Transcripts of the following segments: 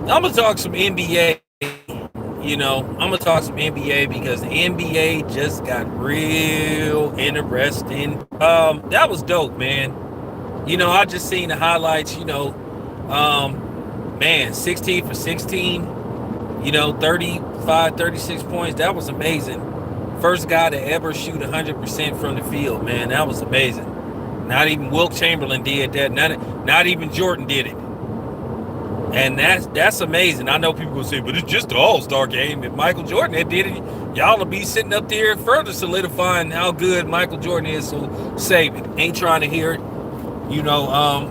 I'm gonna talk some NBA. I'm gonna talk some NBA because the NBA just got real interesting. That was dope, man. I just seen the highlights. Man, 16 for 16. 35, 36 points. That was amazing. First guy to ever shoot 100% from the field, man. That was amazing. Not even Wilt Chamberlain did that. Not even Jordan did it. And that's amazing. I know people will say, but it's just the All-Star game. If Michael Jordan had did it, y'all will be sitting up there further solidifying how good Michael Jordan is. So save it. Ain't trying to hear it. You know,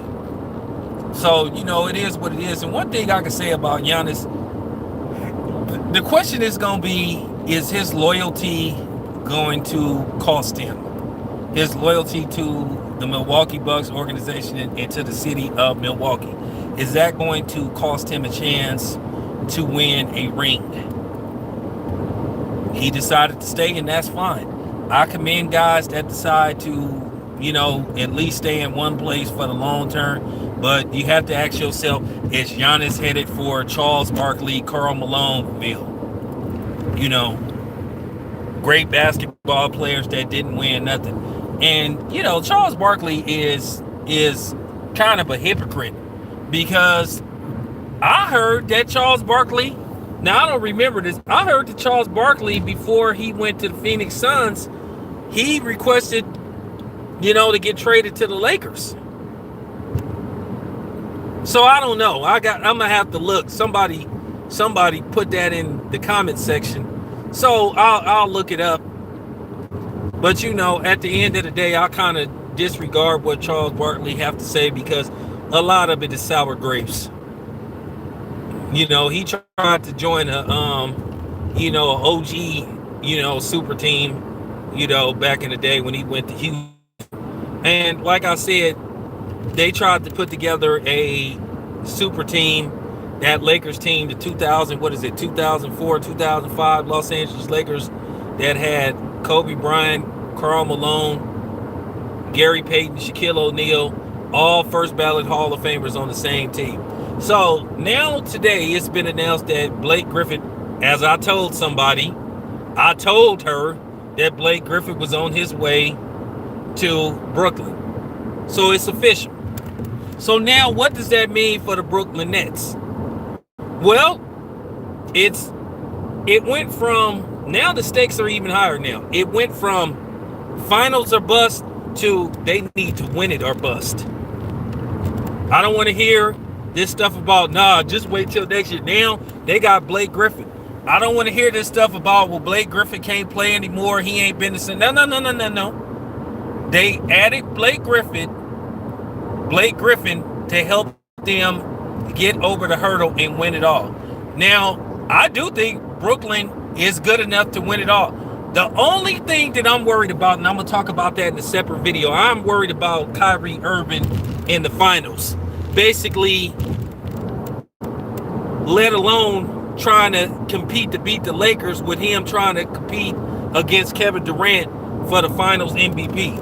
it is what it is. And one thing I can say about Giannis, the question is going to be, is his loyalty going to cost him? His loyalty to the Milwaukee Bucks organization and to the city of Milwaukee. Is that going to cost him a chance to win a ring? He decided to stay, and that's fine. I commend guys that decide to, at least stay in one place for the long term. But you have to ask yourself, is Giannis headed for Charles Barkley, Karl Malone-ville? Great basketball players that didn't win nothing. And, Charles Barkley is kind of a hypocrite because I heard that Charles Barkley, now I don't remember this, I heard that Charles Barkley, before he went to the Phoenix Suns, he requested, to get traded to the Lakers. So I don't know. I'm gonna have to look. Somebody put that in the comment section. So I'll look it up. But at the end of the day, I kind of disregard what Charles Barkley have to say because a lot of it is sour grapes. He tried to join a OG, super team, back in the day when he went to Houston. And like I said, they tried to put together a super team, that Lakers team, the 2004, 2005 Los Angeles Lakers that had Kobe Bryant, Karl Malone, Gary Payton, Shaquille O'Neal, all first ballot Hall of Famers on the same team. So now today it's been announced that Blake Griffin, as I told somebody, I told her that Blake Griffin was on his way to Brooklyn. So it's official. So now what does that mean for the Brooklyn Nets? Well, it went from, now the stakes are even higher now. It went from finals or bust to they need to win it or bust. I don't want to hear this stuff about, just wait till next year. Now they got Blake Griffin. I don't want to hear this stuff about, well, Blake Griffin can't play anymore. He ain't been the same. No. They added Blake Griffin to help them get over the hurdle and win it all. Now, I do think Brooklyn is good enough to win it all. The only thing that I'm worried about, and I'm going to talk about that in a separate video, I'm worried about Kyrie Irving in the finals. Basically, let alone trying to compete to beat the Lakers with him trying to compete against Kevin Durant for the finals MVP.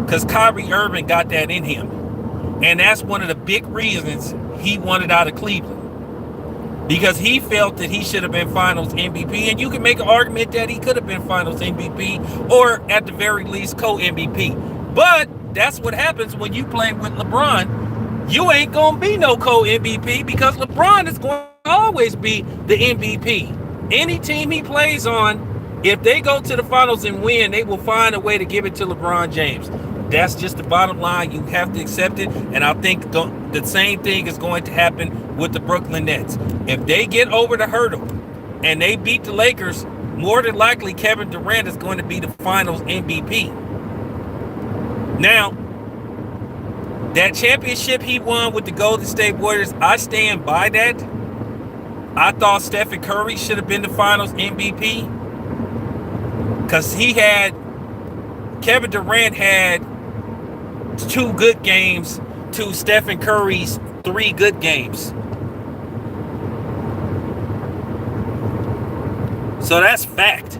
Because Kyrie Irving got that in him. And that's one of the big reasons he wanted out of Cleveland. Because he felt that he should have been finals MVP. And you can make an argument that he could have been finals MVP or at the very least co-MVP. But that's what happens when you play with LeBron. You ain't going to be no co-MVP because LeBron is going to always be the MVP. Any team he plays on, if they go to the finals and win, they will find a way to give it to LeBron James. That's just the bottom line. You have to accept it. And I think the same thing is going to happen with the Brooklyn Nets. If they get over the hurdle and they beat the Lakers, more than likely Kevin Durant is going to be the finals MVP. Now, that championship he won with the Golden State Warriors, I stand by that. I thought Stephen Curry should have been the finals MVP because Kevin Durant had 2 good games to Stephen Curry's 3 good games. So that's fact.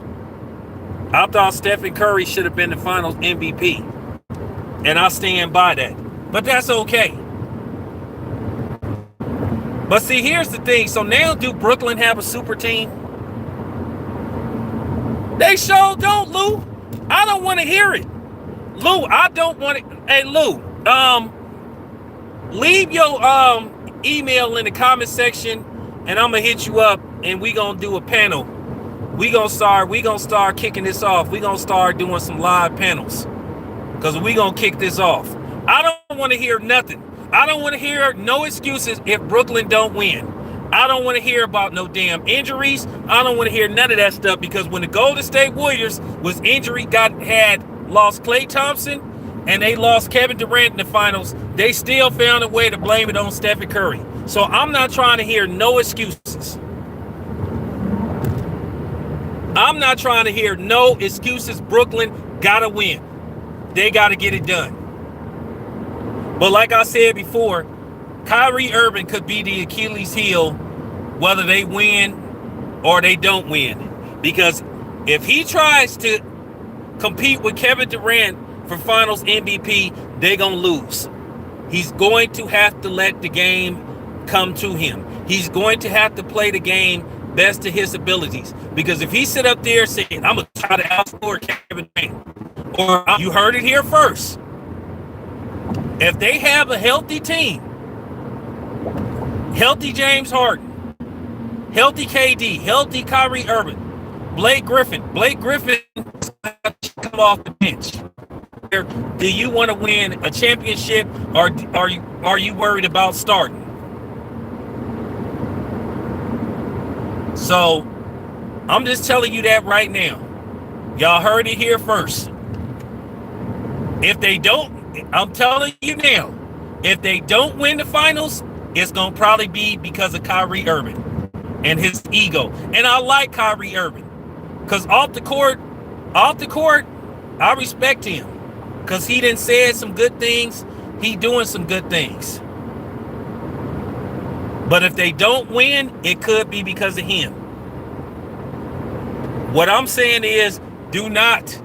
I thought Stephen Curry should have been the finals MVP. And I stand by that. But that's okay. But see, here's the thing. So now, do Brooklyn have a super team? They sure don't, Lou. I don't want to hear it. Lou, I don't want it. Hey, Lou, leave your email in the comment section, and I'm gonna hit you up, and we gonna do a panel. We gonna start kicking this off. We gonna start doing some live panels, because we gonna kick this off. I don't want to hear nothing. I don't want to hear no excuses if Brooklyn don't win. I don't want to hear about no damn injuries. I don't want to hear none of that stuff, because when the Golden State Warriors was injured, lost Klay Thompson, and they lost Kevin Durant in the finals, they still found a way to blame it on Stephen Curry. So I'm not trying to hear no excuses. I'm not trying to hear no excuses. Brooklyn gotta win. They gotta get it done. But like I said before, Kyrie Irving could be the Achilles heel whether they win or they don't win. Because if he tries to compete with Kevin Durant for Finals MVP, they're going to lose. He's going to have to let the game come to him. He's going to have to play the game best to his abilities. Because if he sit up there saying, I'm going to try to outscore Kevin Durant, or you heard it here first, if they have a healthy team, healthy James Harden, healthy KD, healthy Kyrie Irving, Blake Griffin come off the bench. Do you want to win a championship, or are you worried about starting? So I'm just telling you that right now. Y'all heard it here first. If they don't, I'm telling you now, if they don't win the finals, it's going to probably be because of Kyrie Irving and his ego. And I like Kyrie Irving, because off the court, I respect him, because he done said some good things. He doing some good things. But if they don't win, it could be because of him. What I'm saying is, do not,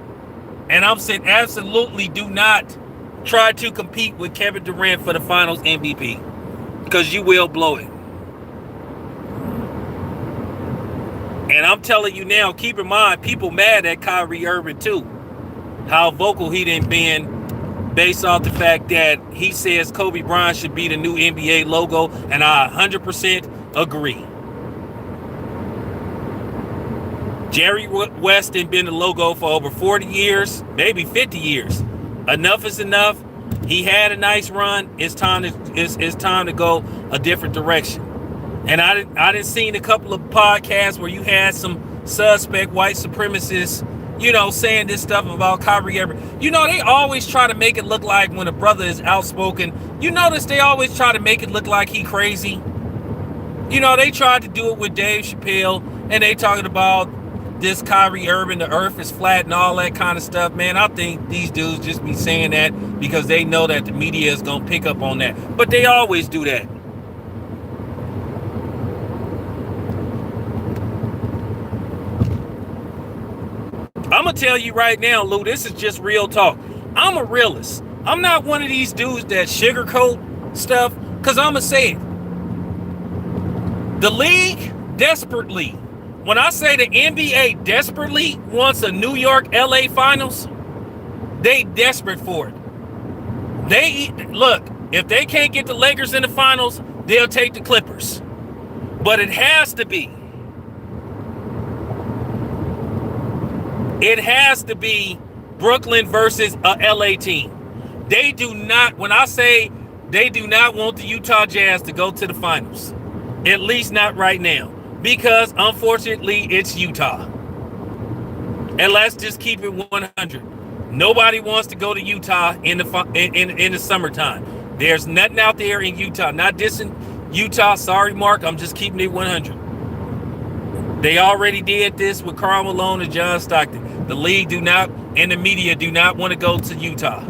and I'm saying absolutely do not try to compete with Kevin Durant for the Finals MVP, because you will blow it. And I'm telling you now, keep in mind, people mad at Kyrie Irving too. How vocal he done been, based off the fact that he says Kobe Bryant should be the new NBA logo, and I 100% agree. Jerry West has been the logo for over 40 years, maybe 50 years. Enough is enough. He had a nice run. It's time to go a different direction. And I didn't seen a couple of podcasts where you had some suspect white supremacists, saying this stuff about Kyrie Irving. They always try to make it look like when a brother is outspoken, you notice they always try to make it look like he crazy. They tried to do it with Dave Chappelle, and they talking about this Kyrie Irving, the earth is flat and all that kind of stuff. Man, I think these dudes just be saying that because they know that the media is going to pick up on that. But they always do that. I'm going to tell you right now, Lou, this is just real talk. I'm a realist. I'm not one of these dudes that sugarcoat stuff, because I'm going to say it. The league desperately, when I say the NBA desperately wants a New York LA Finals, they desperate for it. Look, if they can't get the Lakers in the finals, they'll take the Clippers. But it has to be. It has to be Brooklyn versus a LA team. They do not, when I say they do not want the Utah Jazz to go to the finals, at least not right now, because unfortunately it's Utah. And let's just keep it 100. Nobody wants to go to Utah in the summertime. There's nothing out there in Utah. Not dissing Utah. Sorry, Mark. I'm just keeping it 100. They already did this with Karl Malone and John Stockton. The league and the media do not want to go to Utah.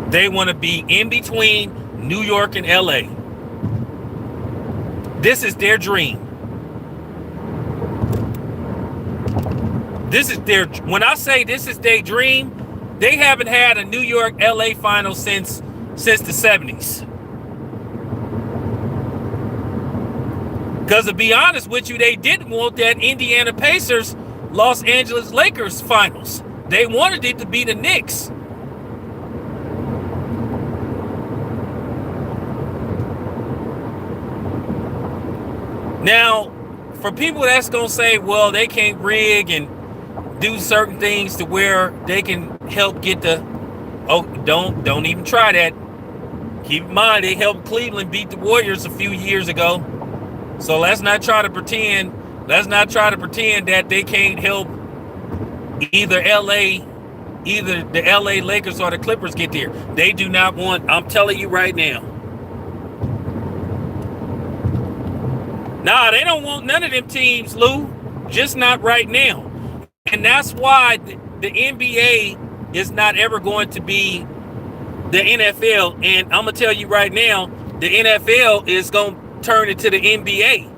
They want to be in between New York and LA. This is their dream. When I say this is their dream, they haven't had a New York LA final since the 70s. Because to be honest with you, they didn't want that Indiana Pacers Los Angeles Lakers finals. They wanted it to be the Knicks. Now, for people that's going to say, well, they can't rig and do certain things to where they can help get the, oh, don't even try that. Keep in mind, they helped Cleveland beat the Warriors a few years ago. So let's not try to pretend that they can't help either the LA Lakers or the Clippers get there. They do not want, I'm telling you right now. Nah, they don't want none of them teams, Lou. Just not right now. And that's why the NBA is not ever going to be the NFL. And I'm going to tell you right now, the NFL is going to turn into the NBA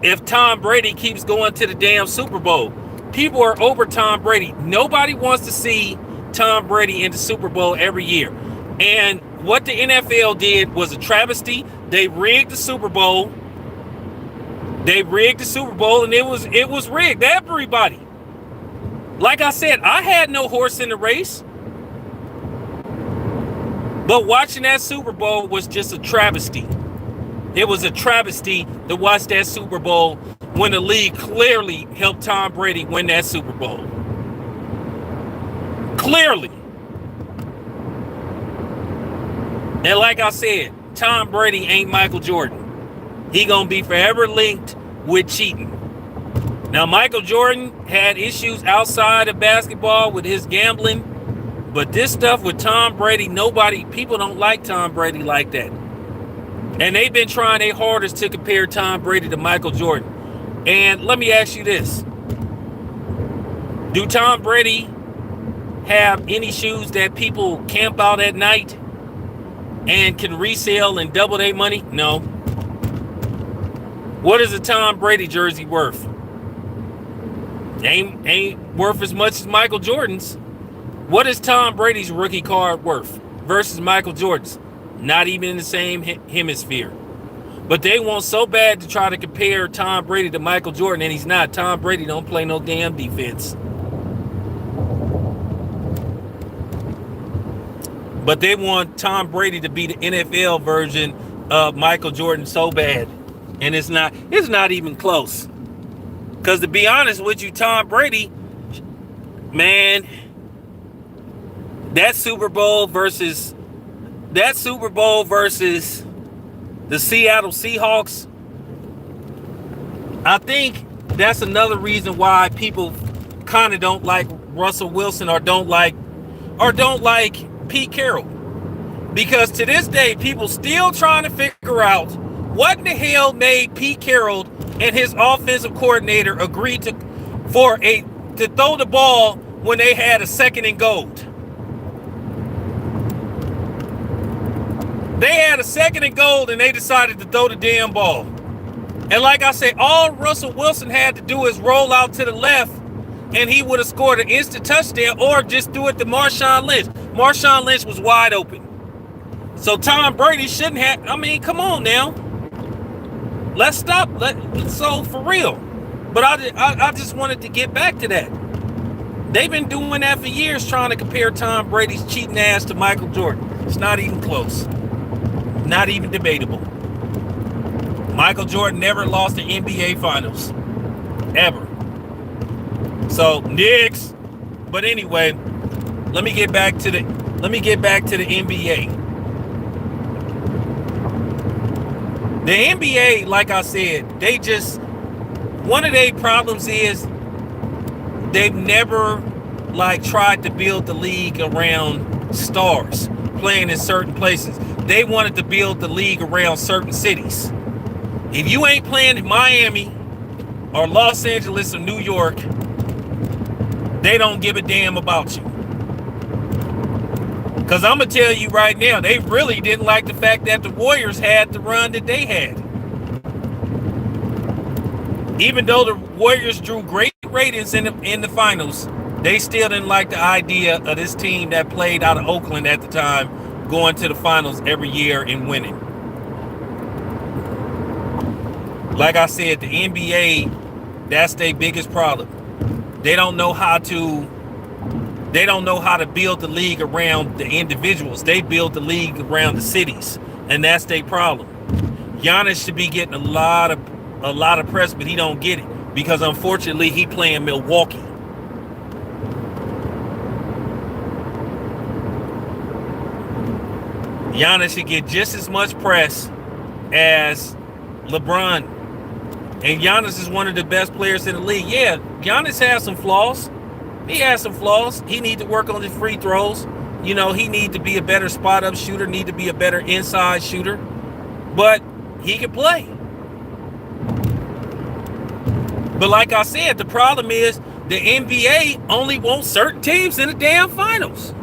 if Tom Brady keeps going to the damn Super Bowl. People are over Tom Brady. Nobody wants to see Tom Brady in the Super Bowl every year. And what the NFL did was a travesty. They rigged the Super Bowl. And it was rigged. Everybody. Like I said, I had no horse in the race. But watching that Super Bowl was just a travesty. It was a travesty to watch that Super Bowl when the league clearly helped Tom Brady win that Super Bowl. Clearly. And like I said, Tom Brady ain't Michael Jordan. He gonna be forever linked with cheating. Now, Michael Jordan had issues outside of basketball with his gambling, but this stuff with Tom Brady, people don't like Tom Brady like that. And they've been trying their hardest to compare Tom Brady to Michael Jordan. And let me ask you this. Do Tom Brady have any shoes that people camp out at night and can resell and double their money? No. What is a Tom Brady jersey worth? Ain't worth as much as Michael Jordan's. What is Tom Brady's rookie card worth versus Michael Jordan's? Not even in the same hemisphere. But they want so bad to try to compare Tom Brady to Michael Jordan, and he's not. Tom Brady don't play no damn defense. But they want Tom Brady to be the NFL version of Michael Jordan so bad. And it's not even close. Because to be honest with you, Tom Brady, man, that Super Bowl versus the Seattle Seahawks, I think that's another reason why people kind of don't like Russell Wilson or don't like Pete Carroll. Because to this day, people still trying to figure out what in the hell made Pete Carroll and his offensive coordinator agree to throw the ball when they had a 2nd and goal. They had a 2nd and goal and they decided to throw the damn ball. And like I said, all Russell Wilson had to do is roll out to the left and he would have scored an instant touchdown, or just do it to Marshawn Lynch. Marshawn Lynch was wide open. So Tom Brady shouldn't have, come on now. Let's stop. So for real. But I just wanted to get back to that. They've been doing that for years, trying to compare Tom Brady's cheating ass to Michael Jordan. It's not even close. Not even debatable. Michael Jordan never lost the NBA Finals. Ever. So, Knicks. But anyway, let me get back to the NBA. The NBA, like I said, one of their problems is they've never tried to build the league around stars playing in certain places. They wanted to build the league around certain cities. If you ain't playing in Miami or Los Angeles or New York, they don't give a damn about you. Because I'm going to tell you right now, they really didn't like the fact that the Warriors had the run that they had. Even though the Warriors drew great ratings in the finals, they still didn't like the idea of this team that played out of Oakland at the time going to the finals every year and winning. Like I said, the NBA, that's their biggest problem. They don't know how to build the league around the individuals. They build the league around the cities, and that's their problem. Giannis should be getting a lot of press, but he don't get it because unfortunately he playing Milwaukee. Giannis should get just as much press as LeBron. And Giannis is one of the best players in the league. Yeah, Giannis has some flaws. He has some flaws. He needs to work on his free throws. You know, he needs to be a better spot-up shooter, need to be a better inside shooter. But he can play. But like I said, the problem is the NBA only wants certain teams in the damn finals.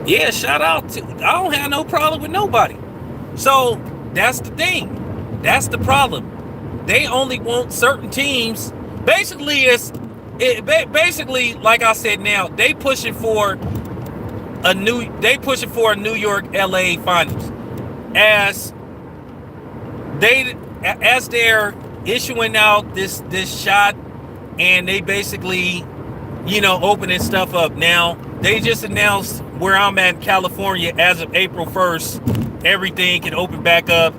Yeah, shout out to, I don't have no problem with nobody. So that's the thing. That's the problem. They only want certain teams. Basically, basically, like I said, now they pushing for a New York LA finals as they're issuing out this shot, and they basically, you know, opening stuff up. Now they just announced where I'm at in California, as of April 1st, everything can open back up,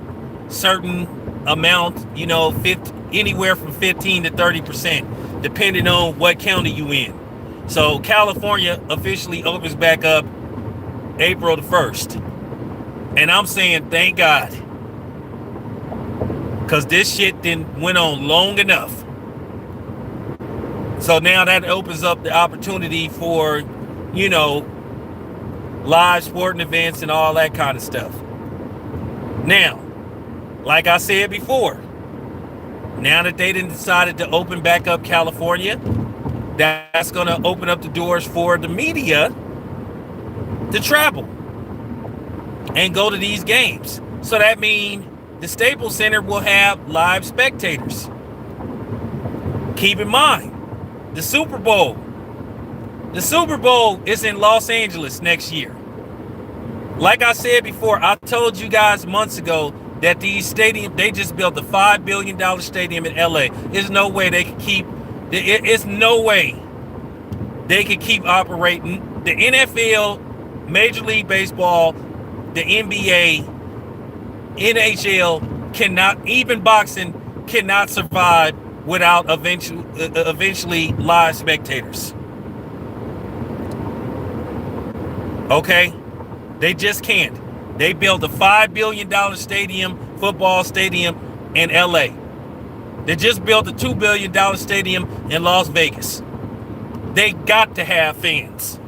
certain amount, you know, anywhere from 15 to 30%, depending on what county you in. So California officially opens back up April the 1st. And I'm saying, thank God. Because this shit didn't went on long enough. So now that opens up the opportunity for, you know, live sporting events and all that kind of stuff. Now, like I said before, now that they decided to open back up California, that's going to open up the doors for the media to travel and go to these games. So that means the Staples Center will have live spectators. Keep in mind, the Super Bowl is in Los Angeles next year. Like I said before, I told you guys months ago that these stadiums, they just built a $5 billion stadium in LA. There's no way they could keep, it's no way they could keep operating. The NFL, Major League Baseball, the NBA, NHL cannot, even boxing cannot survive without eventually live spectators. Okay? They just can't. They built a $5 billion stadium, football stadium in LA. They just built a $2 billion stadium in Las Vegas. They got to have fans,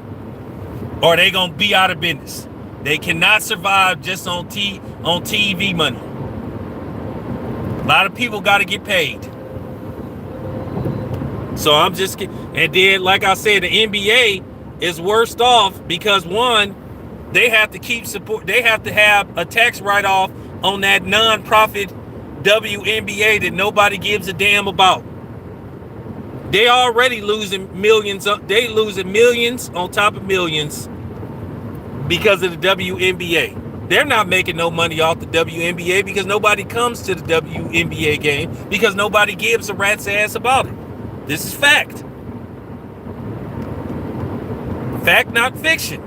or they gonna be out of business. They cannot survive just on TV money. A lot of people got to get paid. So I'm just kidding. And then, like I said, the NBA is worst off because, one, they have to keep support. They have to have a tax write-off on that non-profit WNBA that nobody gives a damn about. They already losing millions. They losing millions on top of millions because of the WNBA. They're not making no money off the WNBA because nobody comes to the WNBA game because nobody gives a rat's ass about it. This is fact. Fact, not fiction.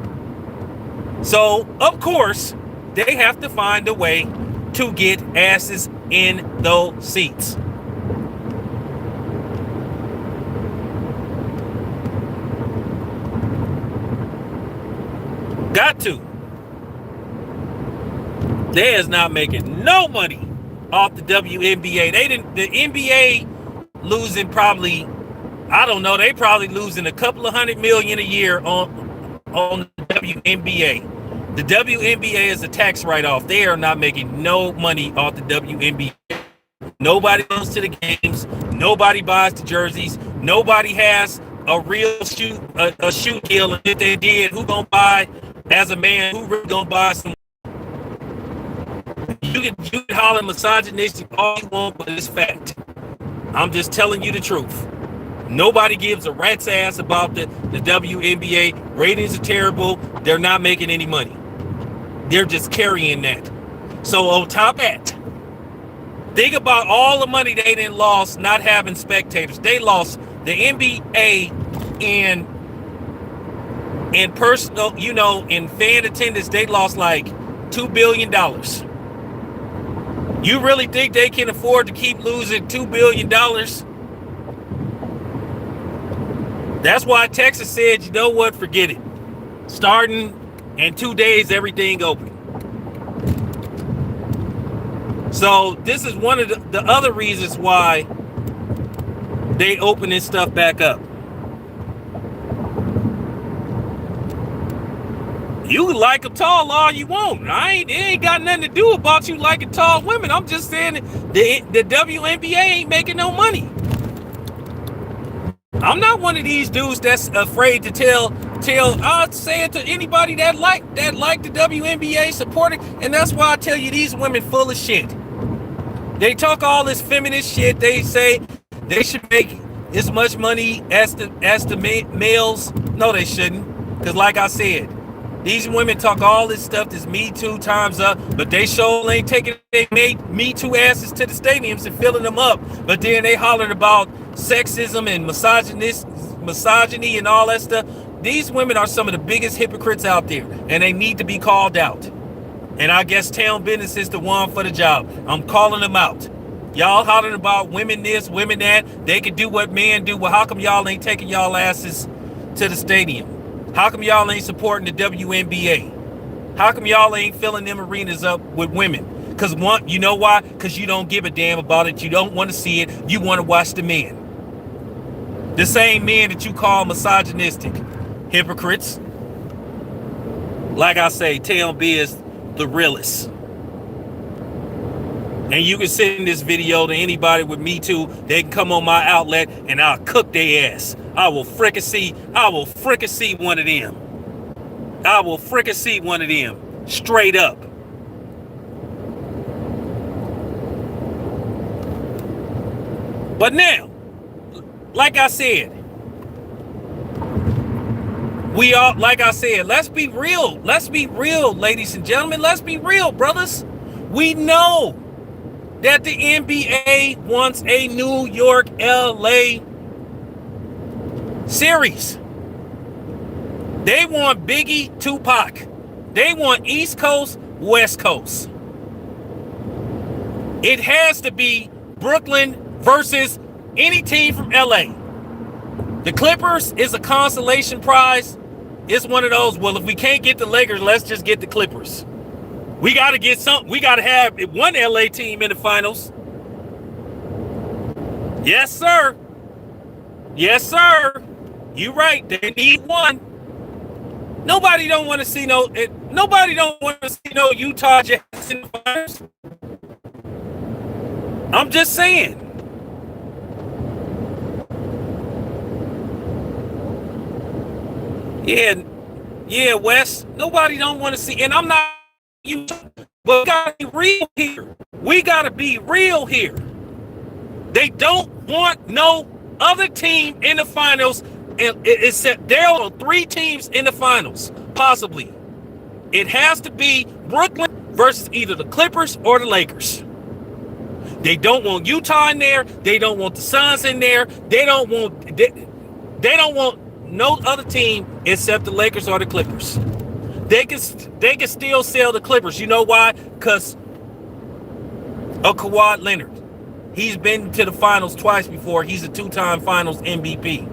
So, of course, they have to find a way to get asses in those seats. Got to. They is not making no money off the WNBA. The NBA losing probably, I don't know, they probably losing a couple of $100 million a year on the WNBA. The WNBA is a tax write-off. They are not making no money off the WNBA. Nobody goes to the games. Nobody buys the jerseys. Nobody has a real shoe deal. And if they did, who gonna buy as a man? Who really gonna buy some? You can holler misogynistic all you want, but it's fact. I'm just telling you the truth. Nobody gives a rat's ass about the WNBA. Ratings are terrible. They're not making any money. They're just carrying that. So on top of that, think about all the money they didn't lost not having spectators. They lost the NBA in personal, in fan attendance. They lost like $2 billion. You really think they can afford to keep losing $2 billion? That's why Texas said, you know what, forget it. Starting in 2 days, everything open. So this is one of the other reasons why they open this stuff back up. You can like them tall all you want. It ain't got nothing to do about you liking tall women. I'm just saying the WNBA ain't making no money. I'm not one of these dudes that's afraid to tell. I say it to anybody that like the WNBA, support it, and that's why I tell you these women full of shit. They talk all this feminist shit. They say they should make as much money as the males. No, they shouldn't, because like I said, these women talk all this stuff. This Me Too time's up, but they sure ain't taking they made Me Too asses to the stadiums and filling them up. But then they hollering about sexism and misogyny and all that stuff. These women are some of the biggest hypocrites out there, and they need to be called out. And I guess Town Business is the one for the job. I'm calling them out. Y'all hollering about women this, women that. They can do what men do. Well, how come y'all ain't taking y'all asses to the stadium? How come y'all ain't supporting the WNBA? How come y'all ain't filling them arenas up with women? Because you know why? Because you don't give a damn about it. You don't want to see it. You want to watch the men. The same men that you call misogynistic. Hypocrites. Like I say, Town Biz, the realest. And you can send this video to anybody with Me Too. They can come on my outlet and I'll cook their ass. I will frickin' see one of them. I will frickin' see one of them. Straight up. But now, like I said, let's be real. Let's be real, ladies and gentlemen. Let's be real, brothers. We know that the NBA wants a New York, LA series. They want Biggie, Tupac. They want East Coast, West Coast. It has to be Brooklyn versus any team from LA. The Clippers is a consolation prize. It's one of those, well, if we can't get the Lakers, let's just get the Clippers. We got to get something. We got to have one LA team in the finals. Yes, sir. Yes, sir. You right. They need one. Nobody don't want to see no Utah Jazz in the finals. I'm just saying. Yeah, Wes. Nobody don't want to see, and I'm not you, but we gotta be real here. We gotta be real here. They don't want no other team in the finals, except there are 3 teams in the finals, possibly. It has to be Brooklyn versus either the Clippers or the Lakers. They don't want Utah in there. They don't want the Suns in there. They don't want no other team except the Lakers or the Clippers. They can still sell the Clippers. You know why? Because of Kawhi Leonard. He's been to the finals twice before. He's a 2-time finals MVP.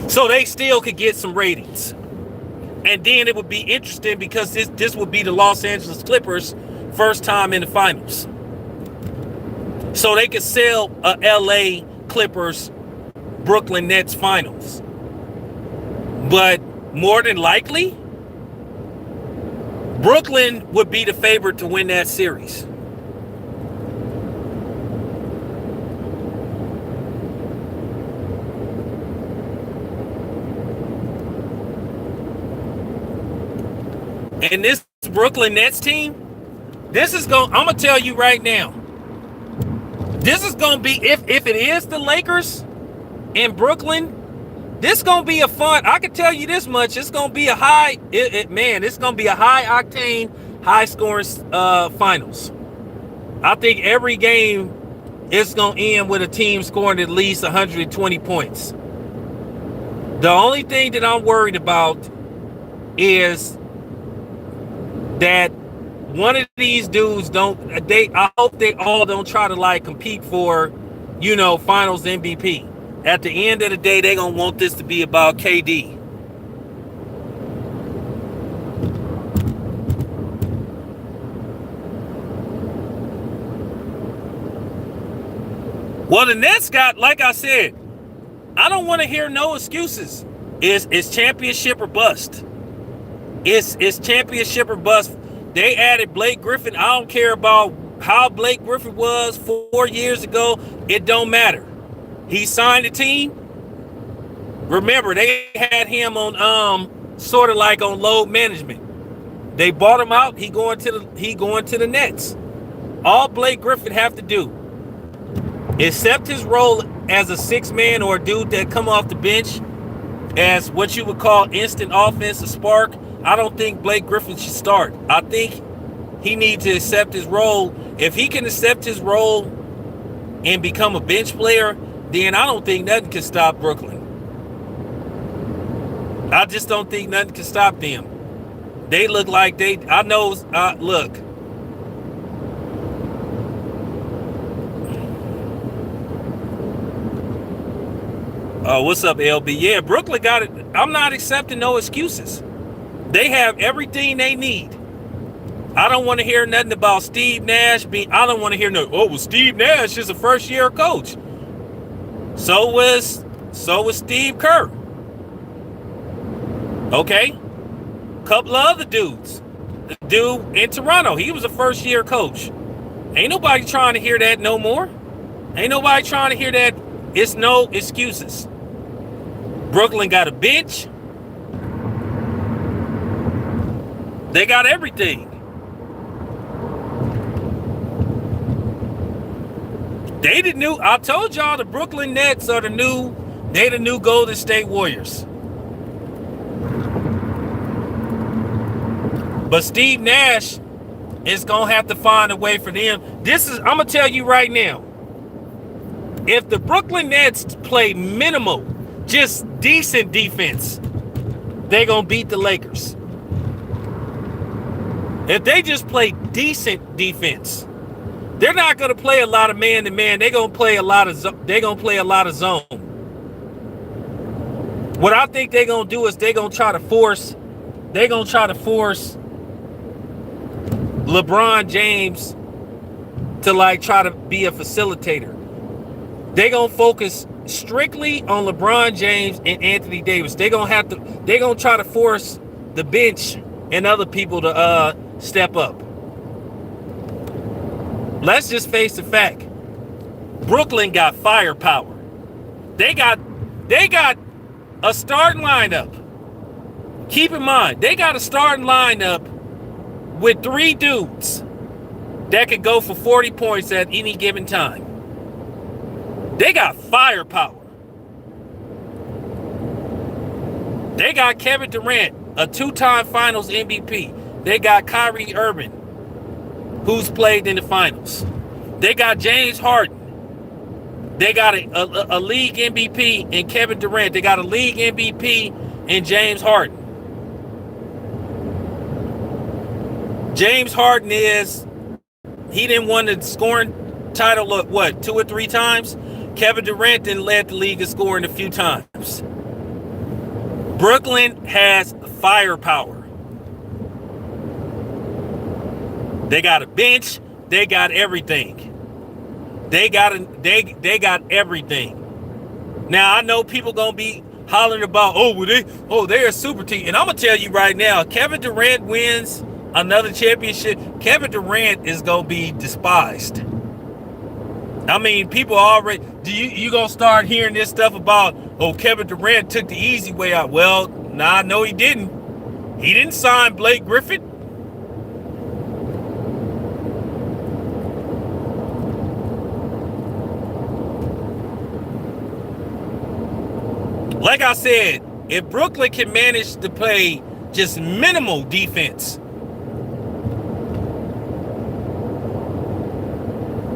So they still could get some ratings. And then it would be interesting because this would be the Los Angeles Clippers' first time in the finals. So they could sell a LA Clippers Brooklyn Nets finals. But more than likely, Brooklyn would be the favorite to win that series. And this Brooklyn Nets team, I'm going to tell you right now, this is going to be, if it is the Lakers in Brooklyn, This gonna be a fun. I can tell you this much. It's gonna be a high. It's gonna be a high octane, high scoring finals. I think every game is gonna end with a team scoring at least 120 points. The only thing that I'm worried about is that one of these dudes I hope they all don't try to like compete for, finals MVP. At the end of the day, they're going to want this to be about KD. Well, the Nets got, like I said, I don't want to hear no excuses. It's championship or bust. It's championship or bust. They added Blake Griffin. I don't care about how Blake Griffin was 4 years ago. It don't matter. He signed the team. Remember, they had him on sort of like on load management. They bought him out. He going to the Nets. All Blake Griffin have to do, accept his role as a six man or a dude that come off the bench as what you would call instant offensive spark. I don't think Blake Griffin should start. I think he needs to accept his role. If he can accept his role and become a bench player, then I don't think nothing can stop Brooklyn. I just don't think nothing can stop them. They look like look. Oh, what's up, LB? Yeah, Brooklyn got it. I'm not accepting no excuses. They have everything they need. I don't want to hear nothing about Steve Nash I don't want to hear Steve Nash is a first-year coach. So was Steve Kerr. Okay? Couple of other dudes. The dude in Toronto, he was a first-year coach. Ain't nobody trying to hear that no more. Ain't nobody trying to hear that. It's no excuses. Brooklyn got a bench. They got everything. I told y'all the Brooklyn Nets are the new Golden State Warriors. But Steve Nash is going to have to find a way for them. I'm going to tell you right now. If the Brooklyn Nets play minimal, just decent defense, they're going to beat the Lakers. If they just play decent defense, they're not going to play a lot of man to man. They're going to play a lot of zone. What I think they're going to do is they're going to try to force LeBron James to try to be a facilitator. They're going to focus strictly on LeBron James and Anthony Davis. They're going to try to force the bench and other people to step up. Let's just face the fact. Brooklyn got firepower. They got a starting lineup. Keep in mind, they got a starting lineup with 3 dudes that could go for 40 points at any given time. They got firepower. They got Kevin Durant, a 2-time Finals MVP. They got Kyrie Irving, who's played in the finals. They got James Harden. They got a league MVP in Kevin Durant. They got a league MVP in James Harden. James Harden he didn't win the scoring title, 2 or 3 times? Kevin Durant then led the league in scoring a few times. Brooklyn has firepower. They got a bench. They got everything. They got everything. Now I know people gonna be hollering about, they're a super team, and I'm gonna tell you right now, Kevin Durant wins another championship, Kevin Durant is gonna be despised. I mean, people already. You gonna start hearing this stuff about, Kevin Durant took the easy way out? Well, no, he didn't. He didn't sign Blake Griffin. Like I said, if Brooklyn can manage to play just minimal defense,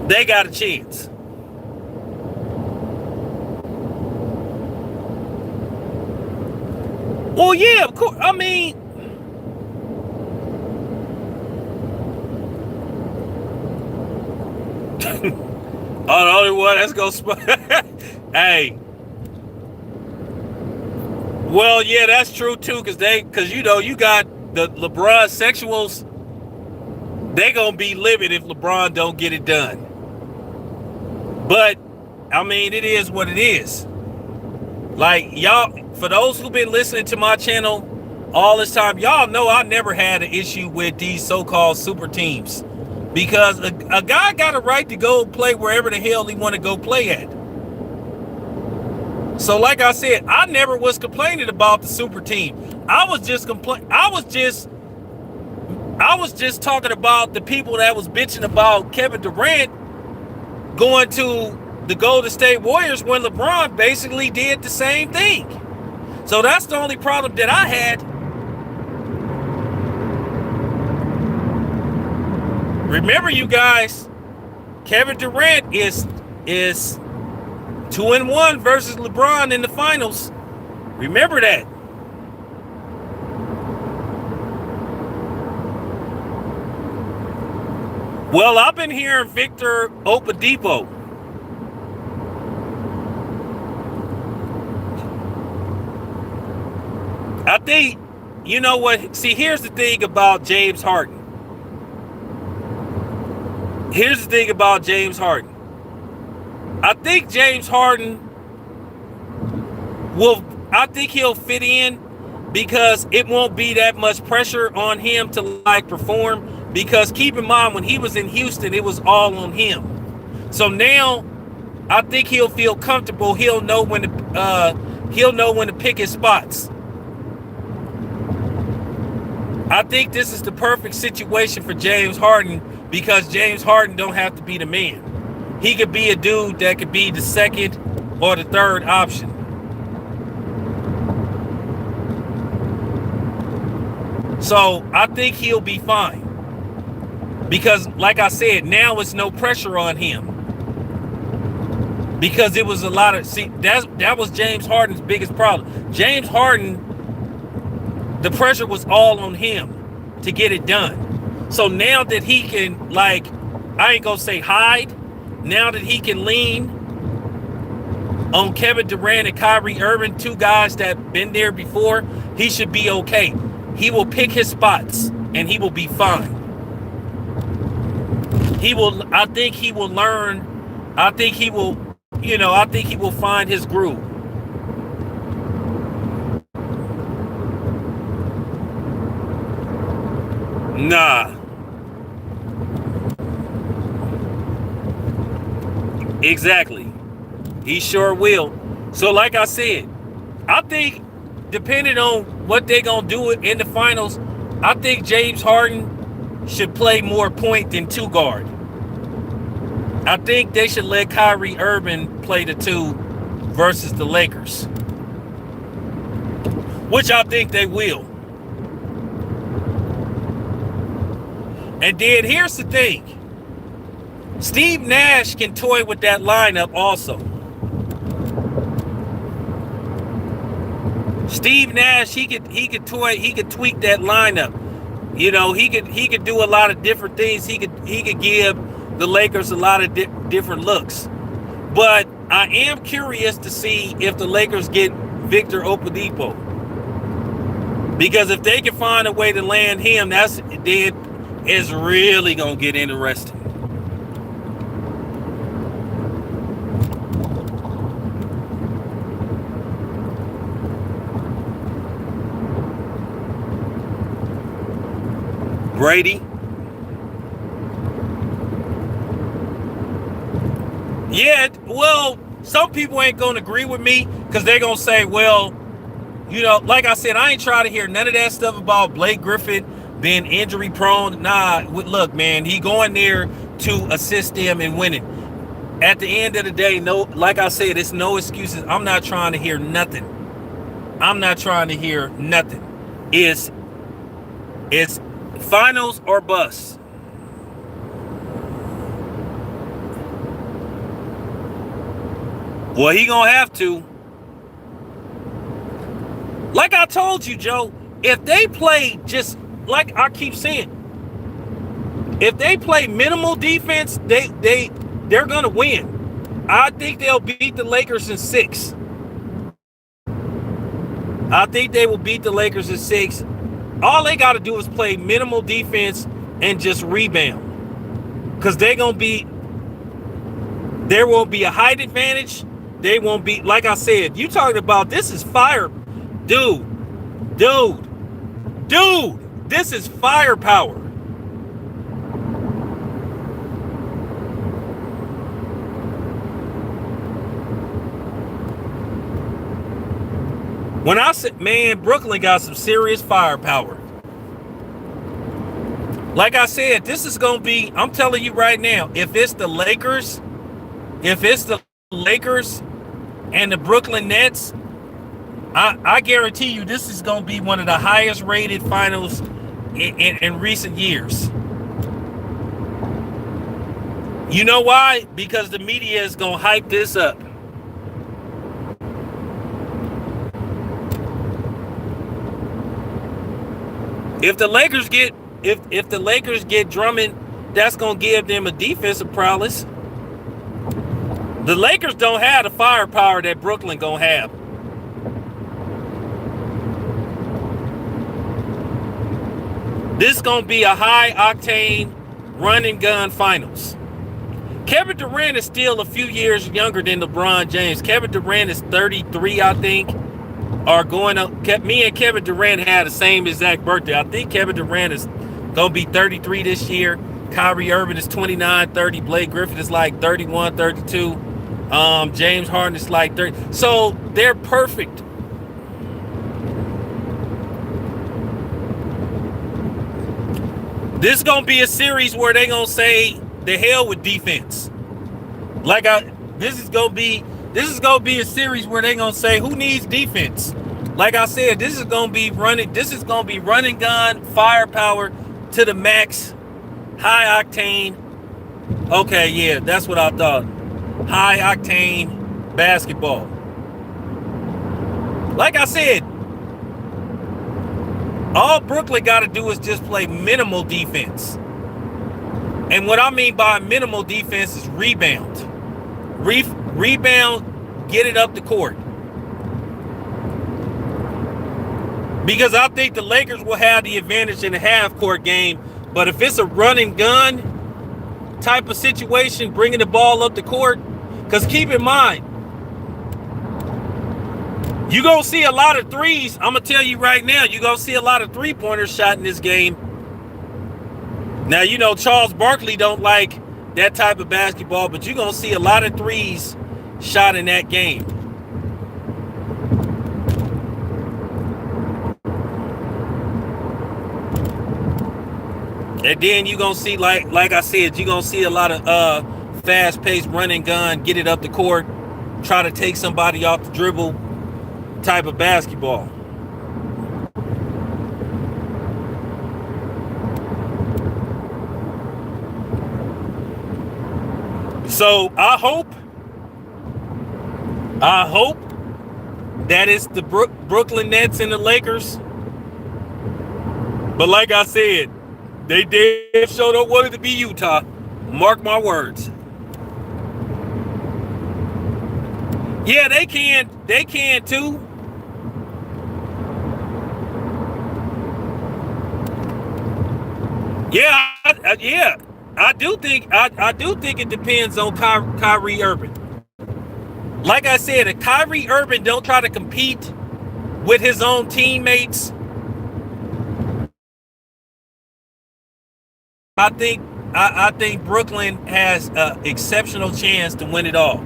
they got a chance. Well, yeah, of course. I mean, oh, the only one that's gonna hey. Well, yeah, that's true too, because you know you got the LeBron sexuals. They gonna be livid if LeBron don't get it done. But I mean, it is what it is. Like, y'all, for those who've been listening to my channel all this time, y'all know I never had an issue with these so-called super teams, because a guy got a right to go play wherever the hell he want to go play at. So like I said, I never was complaining about the super team. I was just talking about the people that was bitching about Kevin Durant going to the Golden State Warriors when LeBron basically did the same thing. So that's the only problem that I had. Remember, you guys, Kevin Durant is 2-1 versus LeBron in the finals. Remember that. Well, I've been hearing Victor Oladipo. I think, you know what? See, here's the thing about James Harden. Here's the thing about James Harden. I think James Harden he'll fit in because it won't be that much pressure on him to like perform, because keep in mind, when he was in Houston, it was all on him. So now I think he'll feel comfortable. He'll know when to pick his spots. I think this is the perfect situation for James Harden, because James Harden don't have to be the man. He could be a dude that could be the second or the third option. So I think he'll be fine. Because like I said, now it's no pressure on him. Because it was a lot of, that was James Harden's biggest problem. James Harden, the pressure was all on him to get it done. So now that he can, like, I ain't gonna say hide, now that he can lean on Kevin Durant and Kyrie Irving, two guys that been there before, he should be okay. He will pick his spots and he will be fine. I think he will learn. I think he will find his groove. Nah. Exactly. He sure will. So like I said, I think depending on what they're going to do in the finals, I think James Harden should play more point than two guard. I think they should let Kyrie Irving play the two versus the Lakers, which I think they will. And then here's the thing. Steve Nash can toy with that lineup also. Steve Nash, he could tweak that lineup. You know, he could do a lot of different things. He could give the Lakers a lot of different looks. But I am curious to see if the Lakers get Victor Oladipo. Because if they can find a way to land him, it's really gonna get interesting. Brady. Yeah, well, some people ain't gonna agree with me because they're gonna say, well, you know, like I said, I ain't trying to hear none of that stuff about Blake Griffin being injury prone. Nah, look, man, he going there to assist them in winning. At the end of the day, no, like I said, it's no excuses. I'm not trying to hear nothing. I'm not trying to hear nothing. It's finals or bust. Well, he gonna have to. Like I told you, Joe, if they play just like I keep saying, if they play minimal defense, they're gonna win. I think they'll beat the Lakers in 6. I think they will beat the Lakers in 6. All they got to do is play minimal defense and just rebound. Because there won't be a height advantage. They won't be, like I said, you talking about this is fire. Dude, this is firepower. When I said, man, Brooklyn got some serious firepower. Like I said, this is going to be, I'm telling you right now, if it's the Lakers and the Brooklyn Nets, I guarantee you this is going to be one of the highest rated finals in recent years. You know why? Because the media is going to hype this up. If the Lakers get Drummond, that's gonna give them a defensive prowess. The Lakers don't have the firepower that Brooklyn gonna have. This is gonna be a high octane run and gun finals. Kevin Durant is still a few years younger than LeBron James. Kevin Durant is 33, I think. Are going up. Me and Kevin Durant had the same exact birthday. I think Kevin Durant is gonna be 33 this year. Kyrie Irving is 29, 30. Blake Griffin is like 31, 32. James Harden is like 30. So they're perfect. This is gonna be a series where they gonna say the hell with defense. This is gonna be a series where they gonna say who needs defense. Like I said, this is gonna be running gun firepower to the max, high octane. Okay, yeah, that's what I thought. High octane basketball. Like I said, all Brooklyn got to do is just play minimal defense. And what I mean by minimal defense is rebound. Rebound, get it up the court. Because I think the Lakers will have the advantage in the half-court game. But if it's a run and gun type of situation, bringing the ball up the court, because keep in mind, you're going to see a lot of threes. I'm going to tell you right now, you're going to see a lot of three-pointers shot in this game. Now, you know, Charles Barkley don't like that type of basketball, but you're going to see a lot of threes shot in that game. And then you're going to see, like I said, you're going to see a lot of fast-paced run and gun, get it up the court, try to take somebody off the dribble type of basketball. So I hope that it's the Brooklyn Nets and the Lakers. But like I said, they damn sure don't want it to be Utah. Mark my words. Yeah, they can too. Yeah, I do think it depends on Kyrie Irving. Like I said, if Kyrie Irving don't try to compete with his own teammates, I think Brooklyn has an exceptional chance to win it all.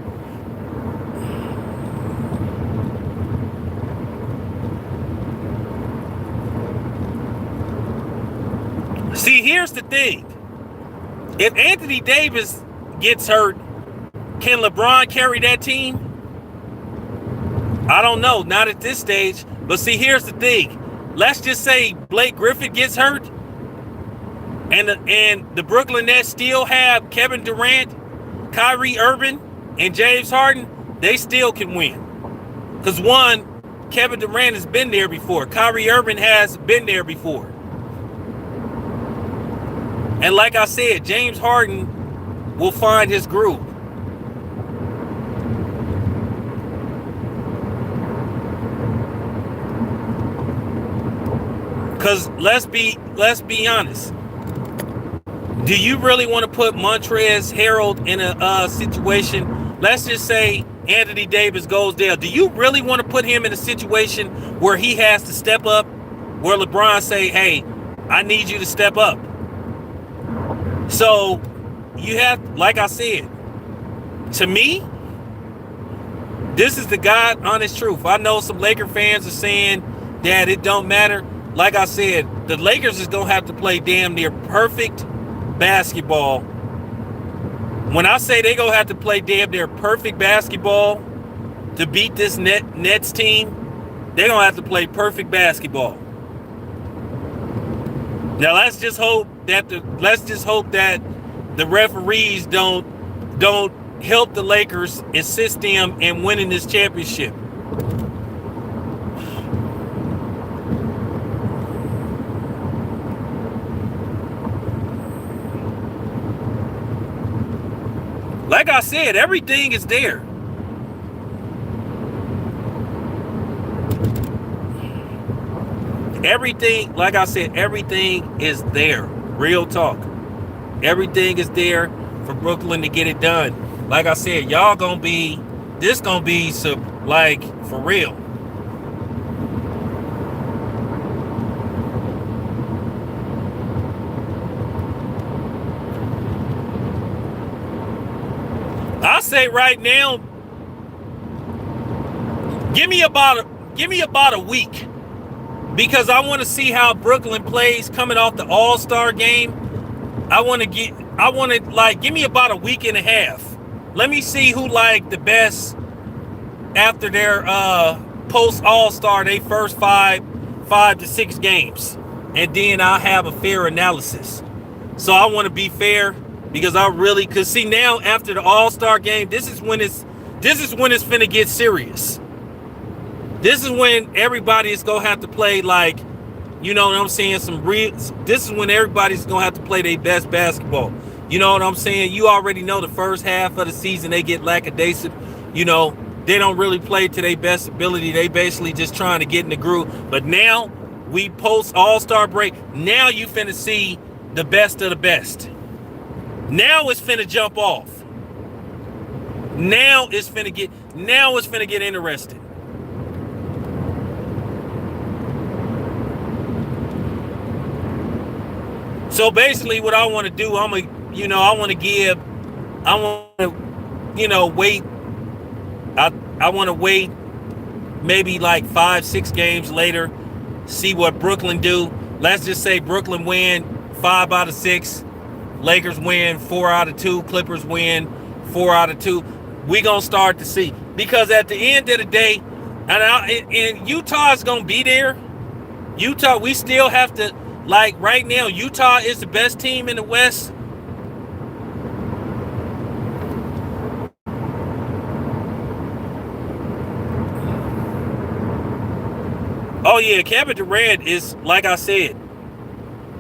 See, here's the thing. If Anthony Davis gets hurt, can LeBron carry that team? I don't know. Not at this stage. But see, here's the thing. Let's just say Blake Griffin gets hurt, and the Brooklyn Nets still have Kevin Durant, Kyrie Irving, and James Harden. They still can win. Because one, Kevin Durant has been there before. Kyrie Irving has been there before. And like I said, James Harden will find his groove. Because let's be honest. Do you really want to put Montrezl Harrell in a situation? Let's just say Anthony Davis goes there. Do you really want to put him in a situation where he has to step up? Where LeBron say, hey, I need you to step up. So you have, like I said, to me, this is the God honest truth. I know some Laker fans are saying that it don't matter. Like I said, the Lakers is going to have to play damn near perfect basketball. When I say they going to have to play damn near perfect basketball to beat this Nets team, they're going to have to play perfect basketball. Now let's just hope that the referees don't help the Lakers assist them in winning this championship. Like I said, everything is there. Everything, like I said, everything is there. Real talk. Everything is there for Brooklyn to get it done. Like I said, this gonna be some, like, for real. I say right now, give me about a week, because I want to see how Brooklyn plays coming off the All-Star game. Give me about a week and a half. Let me see who like the best after their post All-Star, they first five to 6 games, and then I'll have a fair analysis. So I want to be fair. Because cause see now after the All-Star game, this is when it's finna get serious. This is when everybody is gonna have to play, like, you know what I'm saying, this is when everybody's gonna have to play their best basketball. You know what I'm saying? You already know the first half of the season they get lackadaisical. You know, they don't really play to their best ability. They basically just trying to get in the groove. But now we post All-Star break. Now you finna see the best of the best. Now it's finna jump off. Now it's finna get interesting. So basically what I want to do, I want to wait maybe like 5-6 games later, see what Brooklyn do. Let's just say Brooklyn win 5 out of 6. Lakers win 4 out of 2. Clippers win 4 out of 2. We gonna start to see, because at the end of the day, and Utah is gonna be there. Utah, we still have to, like, right now, Utah is the best team in the West. Oh yeah, Kevin Durant is, like I said,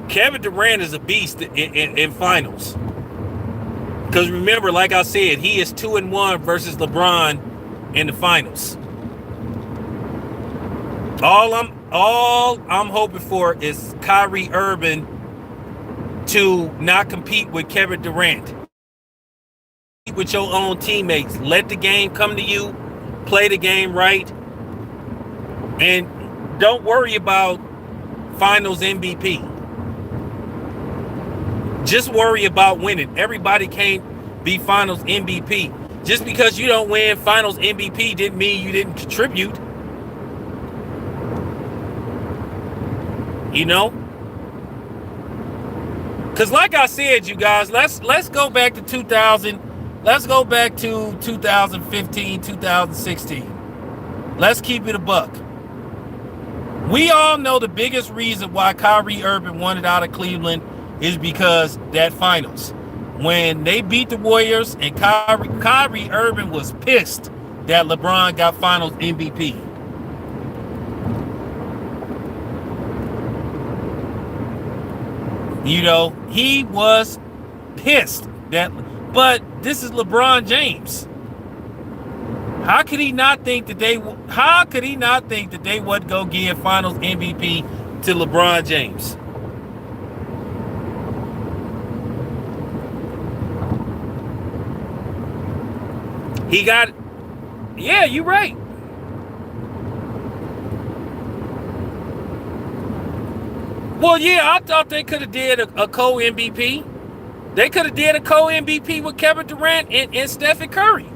Kevin Durant is a beast in finals. Because remember, like I said, he is 2-1 versus LeBron in the finals. All I'm hoping for is Kyrie Irving to not compete with Kevin Durant. With your own teammates. Let the game come to you. Play the game right. And don't worry about finals MVP. Just worry about winning. Everybody can't be finals MVP. Just because you don't win finals MVP didn't mean you didn't contribute. You know? Because like I said, you guys, let's go back to 2000. Let's go back to 2015, 2016. Let's keep it a buck. We all know the biggest reason why Kyrie Irving wanted out of Cleveland is because that finals. When they beat the Warriors and Kyrie Irving was pissed that LeBron got finals MVP. You know, he was pissed that, but this is LeBron James. How could he not think that they would go give finals MVP to LeBron James? He got, yeah, you're right. Well, yeah, I thought they could have did a co-MVP. They could have did a co-MVP with Kevin Durant and Stephen Curry.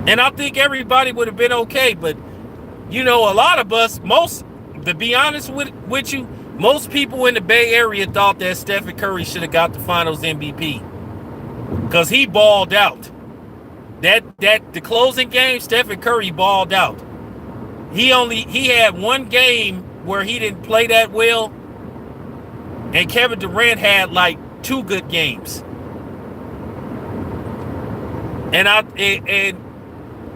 And I think everybody would have been okay. But, you know, a lot of us, to be honest with you, most people in the Bay Area thought that Stephen Curry should have got the finals MVP. Because he balled out. The closing game, Stephen Curry balled out. He had one game where he didn't play that well, and Kevin Durant had like 2 good games. And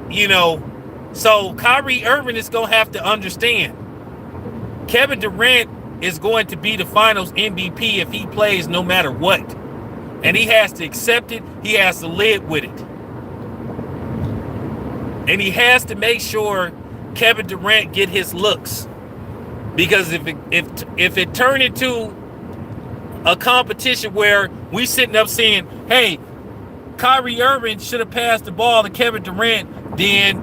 you know, so Kyrie Irving is gonna have to understand Kevin Durant is going to be the finals MVP if he plays no matter what. And he has to accept it, he has to live with it. And he has to make sure Kevin Durant get his looks. Because if it turned into a competition where we sitting up saying, hey, Kyrie Irving should have passed the ball to Kevin Durant, then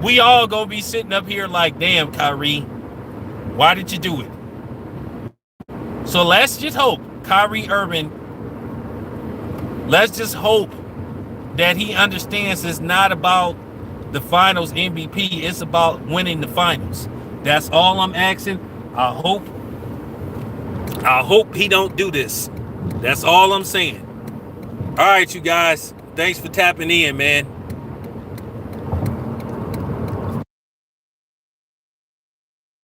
we all gonna be sitting up here like, damn, Kyrie, why did you do it? So let's just hope Kyrie Irving, let's just hope that he understands it's not about the finals MVP, it's about winning the finals. That's all I'm asking. I hope he don't do this. That's all I'm saying. All right, you guys. Thanks for tapping in, man.